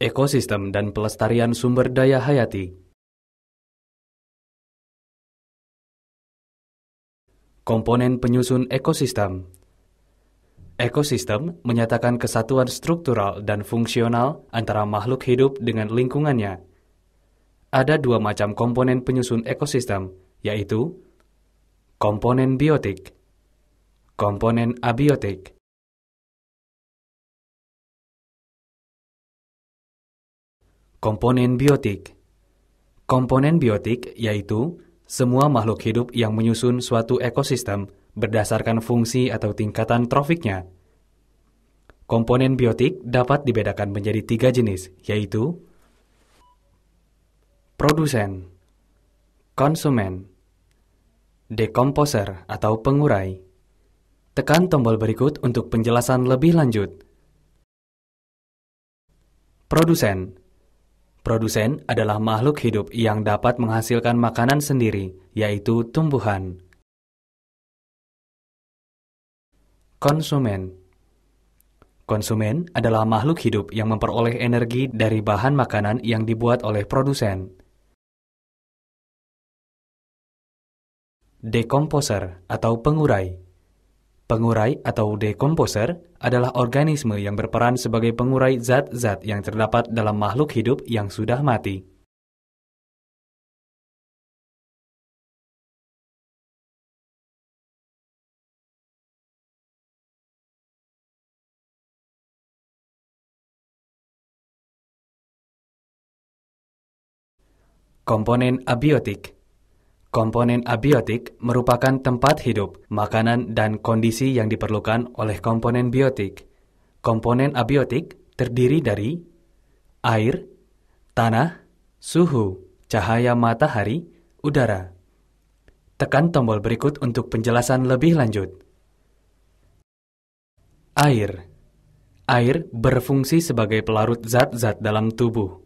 Ekosistem dan pelestarian sumber daya hayati. Komponen penyusun ekosistem. Ekosistem menyatakan kesatuan struktural dan fungsional antara makhluk hidup dengan lingkungannya. Ada dua macam komponen penyusun ekosistem, yaitu komponen biotik, komponen abiotik. Komponen biotik. Komponen biotik yaitu semua makhluk hidup yang menyusun suatu ekosistem berdasarkan fungsi atau tingkatan trofiknya. Komponen biotik dapat dibedakan menjadi 3 jenis, yaitu produsen, konsumen, dekomposer atau pengurai. Tekan tombol berikut untuk penjelasan lebih lanjut. Produsen. Produsen adalah makhluk hidup yang dapat menghasilkan makanan sendiri, yaitu tumbuhan. Konsumen. Konsumen adalah makhluk hidup yang memperoleh energi dari bahan makanan yang dibuat oleh produsen. Dekomposer atau pengurai. Pengurai atau dekomposer adalah organisme yang berperan sebagai pengurai zat-zat yang terdapat dalam makhluk hidup yang sudah mati. Komponen abiotik. Komponen abiotik merupakan tempat hidup, makanan, dan kondisi yang diperlukan oleh komponen biotik. Komponen abiotik terdiri dari air, tanah, suhu, cahaya matahari, udara. Tekan tombol berikut untuk penjelasan lebih lanjut. Air. Air berfungsi sebagai pelarut zat-zat dalam tubuh,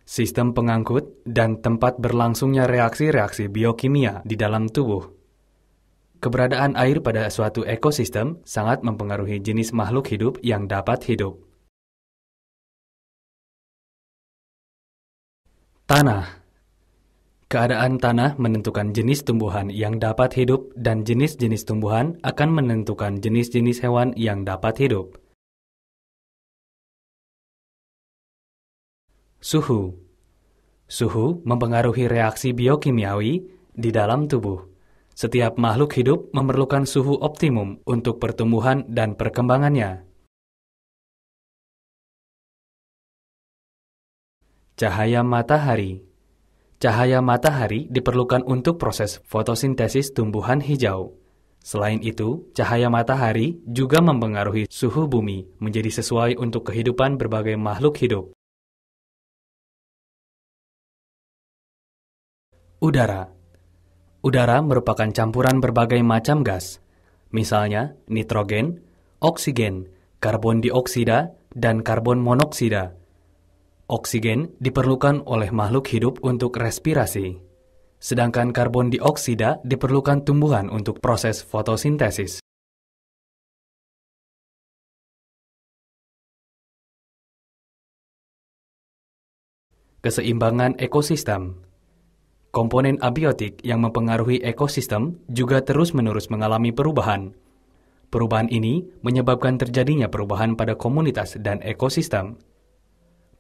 sistem pengangkut, dan tempat berlangsungnya reaksi-reaksi biokimia di dalam tubuh. Keberadaan air pada suatu ekosistem sangat mempengaruhi jenis makhluk hidup yang dapat hidup. Tanah. Keadaan tanah menentukan jenis tumbuhan yang dapat hidup dan jenis-jenis tumbuhan akan menentukan jenis-jenis hewan yang dapat hidup. Suhu. Suhu mempengaruhi reaksi biokimiawi di dalam tubuh. Setiap makhluk hidup memerlukan suhu optimum untuk pertumbuhan dan perkembangannya. Cahaya matahari. Cahaya matahari diperlukan untuk proses fotosintesis tumbuhan hijau. Selain itu, cahaya matahari juga mempengaruhi suhu bumi menjadi sesuai untuk kehidupan berbagai makhluk hidup. Udara. Udara merupakan campuran berbagai macam gas, misalnya nitrogen, oksigen, karbon dioksida, dan karbon monoksida. Oksigen diperlukan oleh makhluk hidup untuk respirasi, sedangkan karbon dioksida diperlukan tumbuhan untuk proses fotosintesis. Keseimbangan ekosistem. Komponen abiotik yang mempengaruhi ekosistem juga terus-menerus mengalami perubahan. Perubahan ini menyebabkan terjadinya perubahan pada komunitas dan ekosistem.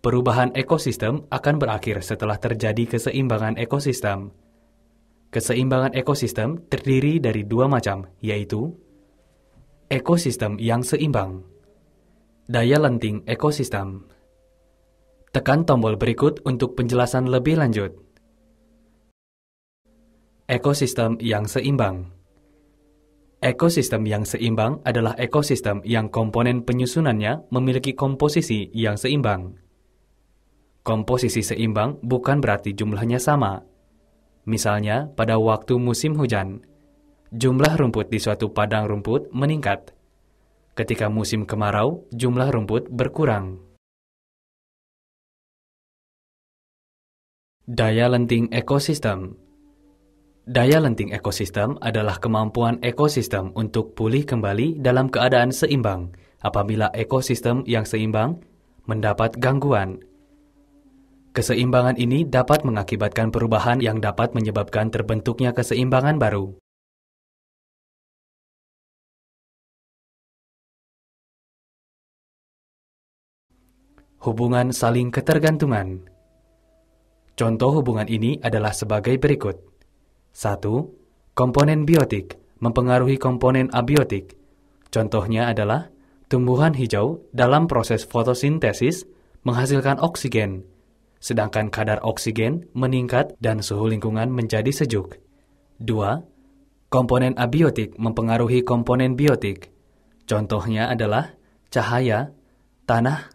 Perubahan ekosistem akan berakhir setelah terjadi keseimbangan ekosistem. Keseimbangan ekosistem terdiri dari dua macam, yaitu ekosistem yang seimbang, daya lenting ekosistem. Tekan tombol berikut untuk penjelasan lebih lanjut. Ekosistem yang seimbang. Ekosistem yang seimbang adalah ekosistem yang komponen penyusunannya memiliki komposisi yang seimbang. Komposisi seimbang bukan berarti jumlahnya sama. Misalnya, pada waktu musim hujan, jumlah rumput di suatu padang rumput meningkat. Ketika musim kemarau, jumlah rumput berkurang. Daya lenting ekosistem. Daya lenting ekosistem adalah kemampuan ekosistem untuk pulih kembali dalam keadaan seimbang apabila ekosistem yang seimbang mendapat gangguan. Keseimbangan ini dapat mengakibatkan perubahan yang dapat menyebabkan terbentuknya keseimbangan baru. Hubungan saling ketergantungan. Contoh hubungan ini adalah sebagai berikut. 1. Komponen biotik mempengaruhi komponen abiotik. Contohnya adalah tumbuhan hijau dalam proses fotosintesis menghasilkan oksigen, sedangkan kadar oksigen meningkat dan suhu lingkungan menjadi sejuk. 2. Komponen abiotik mempengaruhi komponen biotik. Contohnya adalah cahaya, tanah,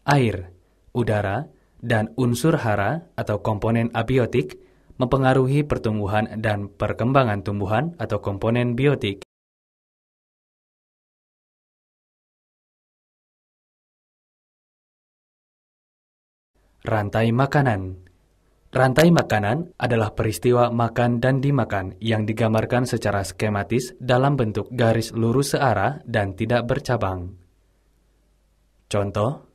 air, udara, dan unsur hara atau komponen abiotik mempengaruhi pertumbuhan dan perkembangan tumbuhan atau komponen biotik. Rantai makanan. Rantai makanan adalah peristiwa makan dan dimakan yang digambarkan secara skematis dalam bentuk garis lurus searah dan tidak bercabang. Contoh,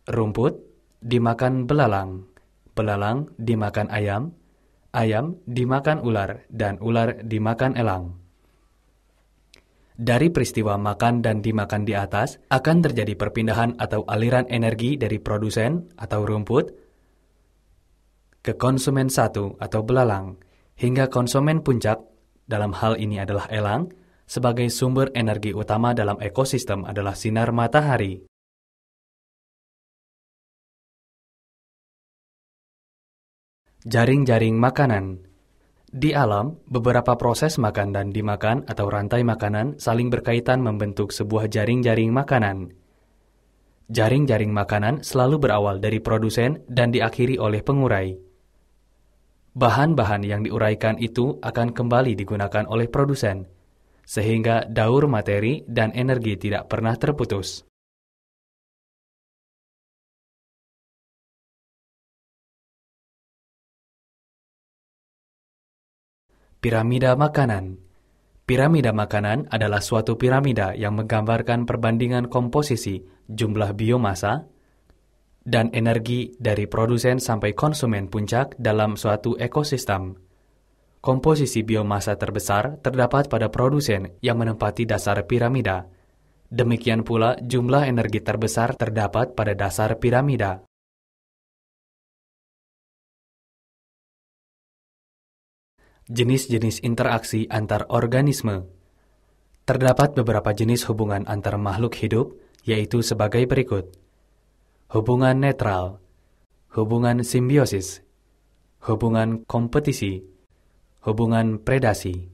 rumput dimakan belalang, belalang dimakan ayam, ayam dimakan ular, dan ular dimakan elang. Dari peristiwa makan dan dimakan di atas, akan terjadi perpindahan atau aliran energi dari produsen atau rumput ke konsumen satu atau belalang, hingga konsumen puncak, dalam hal ini adalah elang, sebagai sumber energi utama dalam ekosistem adalah sinar matahari. Jaring-jaring makanan. Di alam, beberapa proses makan dan dimakan atau rantai makanan saling berkaitan membentuk sebuah jaring-jaring makanan. Jaring-jaring makanan selalu berawal dari produsen dan diakhiri oleh pengurai. Bahan-bahan yang diuraikan itu akan kembali digunakan oleh produsen, sehingga daur materi dan energi tidak pernah terputus. Piramida makanan. Piramida makanan adalah suatu piramida yang menggambarkan perbandingan komposisi jumlah biomasa dan energi dari produsen sampai konsumen puncak dalam suatu ekosistem. Komposisi biomasa terbesar terdapat pada produsen yang menempati dasar piramida. Demikian pula jumlah energi terbesar terdapat pada dasar piramida. Jenis-jenis interaksi antar organisme. Terdapat beberapa jenis hubungan antar makhluk hidup, yaitu sebagai berikut. Hubungan netral, hubungan simbiosis, hubungan kompetisi, hubungan predasi.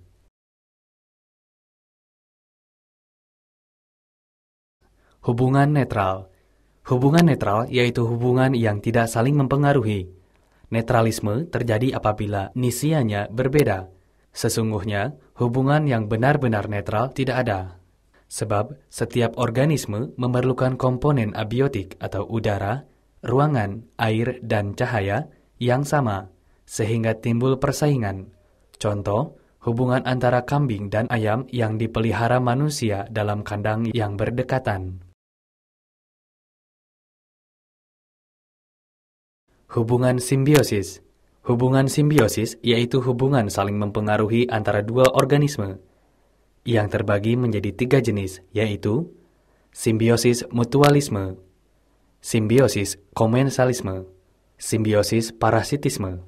Hubungan netral. Hubungan netral yaitu hubungan yang tidak saling mempengaruhi. Netralisme terjadi apabila nisianya berbeda. Sesungguhnya, hubungan yang benar-benar netral tidak ada. Sebab, setiap organisme memerlukan komponen abiotik atau udara, ruangan, air, dan cahaya yang sama, sehingga timbul persaingan. Contoh, hubungan antara kambing dan ayam yang dipelihara manusia dalam kandang yang berdekatan. Hubungan simbiosis. Hubungan simbiosis yaitu hubungan saling mempengaruhi antara dua organisme, yang terbagi menjadi 3 jenis, yaitu simbiosis mutualisme, simbiosis komensalisme, simbiosis parasitisme.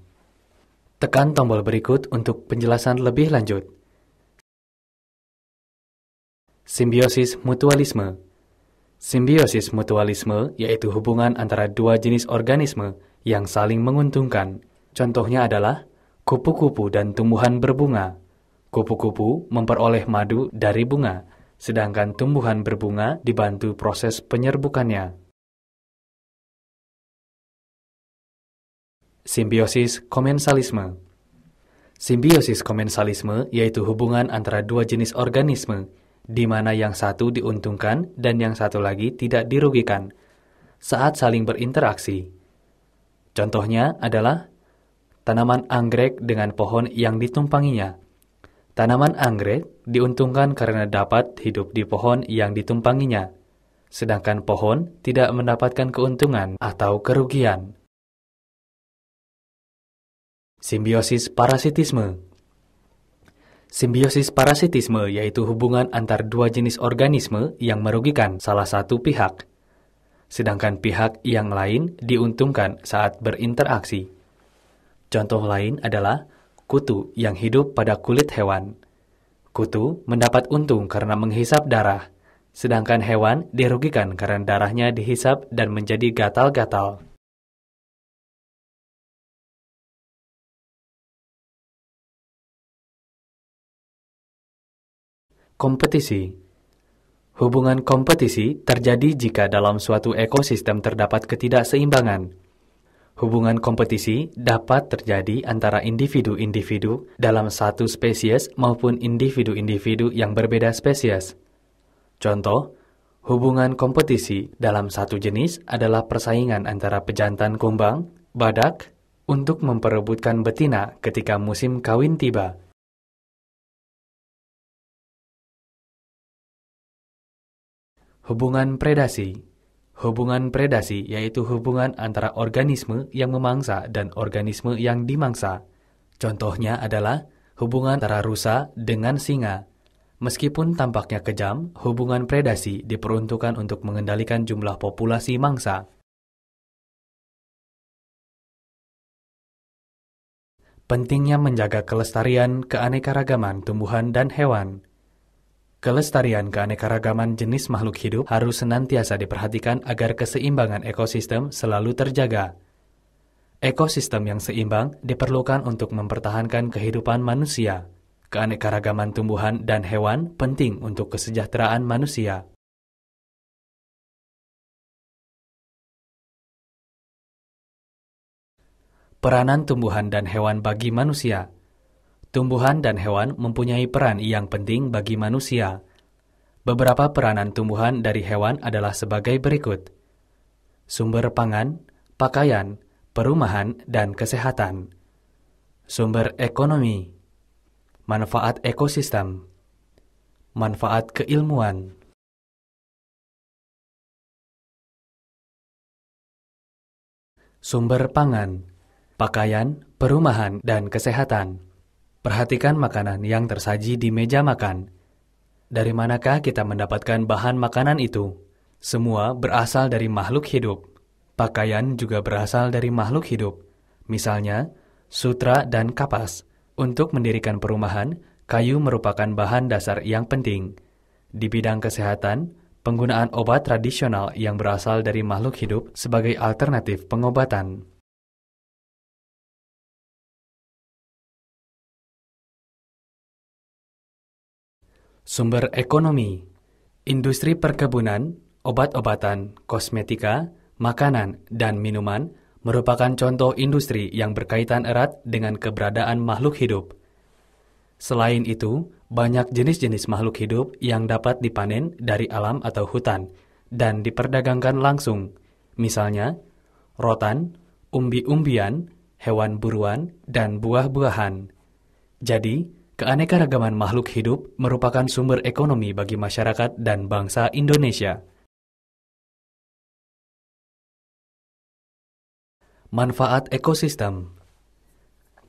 Tekan tombol berikut untuk penjelasan lebih lanjut. Simbiosis mutualisme. Simbiosis mutualisme yaitu hubungan antara dua jenis organisme yang saling menguntungkan. Contohnya adalah kupu-kupu dan tumbuhan berbunga. Kupu-kupu memperoleh madu dari bunga, sedangkan tumbuhan berbunga dibantu proses penyerbukannya. Simbiosis komensalisme. Simbiosis komensalisme yaitu hubungan antara dua jenis organisme, di mana yang satu diuntungkan dan yang satu lagi tidak dirugikan saat saling berinteraksi. Contohnya adalah tanaman anggrek dengan pohon yang ditumpanginya. Tanaman anggrek diuntungkan karena dapat hidup di pohon yang ditumpanginya, sedangkan pohon tidak mendapatkan keuntungan atau kerugian. Simbiosis parasitisme. Simbiosis parasitisme yaitu hubungan antar dua jenis organisme yang merugikan salah satu pihak, sedangkan pihak yang lain diuntungkan saat berinteraksi. Contoh lain adalah kutu yang hidup pada kulit hewan. Kutu mendapat untung karena menghisap darah, sedangkan hewan dirugikan karena darahnya dihisap dan menjadi gatal-gatal. Kompetisi. Hubungan kompetisi terjadi jika dalam suatu ekosistem terdapat ketidakseimbangan. Hubungan kompetisi dapat terjadi antara individu-individu dalam satu spesies maupun individu-individu yang berbeda spesies. Contoh, hubungan kompetisi dalam satu jenis adalah persaingan antara pejantan kumbang, badak, untuk memperebutkan betina ketika musim kawin tiba. Hubungan predasi. Hubungan predasi yaitu hubungan antara organisme yang memangsa dan organisme yang dimangsa. Contohnya adalah hubungan antara rusa dengan singa. Meskipun tampaknya kejam, hubungan predasi diperuntukkan untuk mengendalikan jumlah populasi mangsa. Pentingnya menjaga kelestarian keanekaragaman tumbuhan dan hewan. Kelestarian keanekaragaman jenis makhluk hidup harus senantiasa diperhatikan agar keseimbangan ekosistem selalu terjaga. Ekosistem yang seimbang diperlukan untuk mempertahankan kehidupan manusia. Keanekaragaman tumbuhan dan hewan penting untuk kesejahteraan manusia. Peranan tumbuhan dan hewan bagi manusia. Tumbuhan dan hewan mempunyai peran yang penting bagi manusia. Beberapa peranan tumbuhan dari hewan adalah sebagai berikut: sumber pangan, pakaian, perumahan, dan kesehatan. Sumber ekonomi, manfaat ekosistem, manfaat keilmuan. Sumber pangan, pakaian, perumahan, dan kesehatan. Perhatikan makanan yang tersaji di meja makan. Dari manakah kita mendapatkan bahan makanan itu? Semua berasal dari makhluk hidup. Pakaian juga berasal dari makhluk hidup. Misalnya, sutra dan kapas. Untuk mendirikan perumahan, kayu merupakan bahan dasar yang penting. Di bidang kesehatan, penggunaan obat tradisional yang berasal dari makhluk hidup sebagai alternatif pengobatan. Sumber ekonomi, industri perkebunan, obat-obatan, kosmetika, makanan, dan minuman merupakan contoh industri yang berkaitan erat dengan keberadaan makhluk hidup. Selain itu, banyak jenis-jenis makhluk hidup yang dapat dipanen dari alam atau hutan dan diperdagangkan langsung, misalnya rotan, umbi-umbian, hewan buruan, dan buah-buahan. Jadi, keanekaragaman makhluk hidup merupakan sumber ekonomi bagi masyarakat dan bangsa Indonesia. Manfaat ekosistem.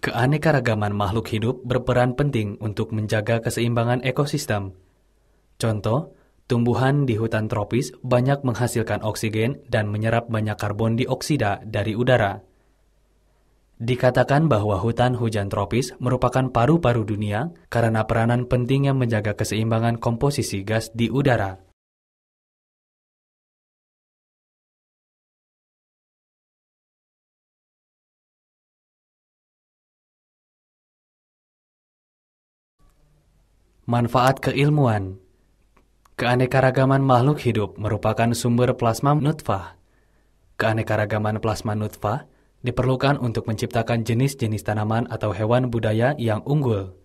Keanekaragaman makhluk hidup berperan penting untuk menjaga keseimbangan ekosistem. Contoh, tumbuhan di hutan tropis banyak menghasilkan oksigen dan menyerap banyak karbon dioksida dari udara. Dikatakan bahwa hutan hujan tropis merupakan paru-paru dunia karena peranan pentingnya menjaga keseimbangan komposisi gas di udara. Manfaat keilmuan. Keanekaragaman makhluk hidup merupakan sumber plasma nutfah. Keanekaragaman plasma nutfah diperlukan untuk menciptakan jenis-jenis tanaman atau hewan budaya yang unggul.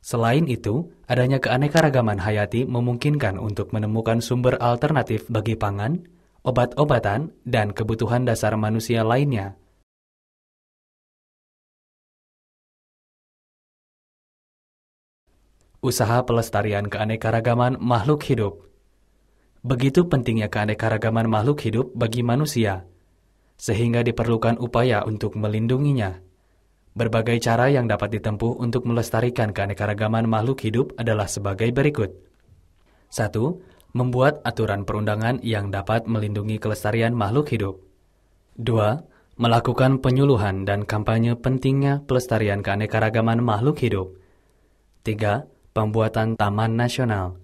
Selain itu, adanya keanekaragaman hayati memungkinkan untuk menemukan sumber alternatif bagi pangan, obat-obatan, dan kebutuhan dasar manusia lainnya. Usaha pelestarian keanekaragaman makhluk hidup. Begitu pentingnya keanekaragaman makhluk hidup bagi manusia, sehingga diperlukan upaya untuk melindunginya. Berbagai cara yang dapat ditempuh untuk melestarikan keanekaragaman makhluk hidup adalah sebagai berikut. 1. Membuat aturan perundangan yang dapat melindungi kelestarian makhluk hidup. 2. Melakukan penyuluhan dan kampanye pentingnya pelestarian keanekaragaman makhluk hidup. 3. Pembuatan taman nasional.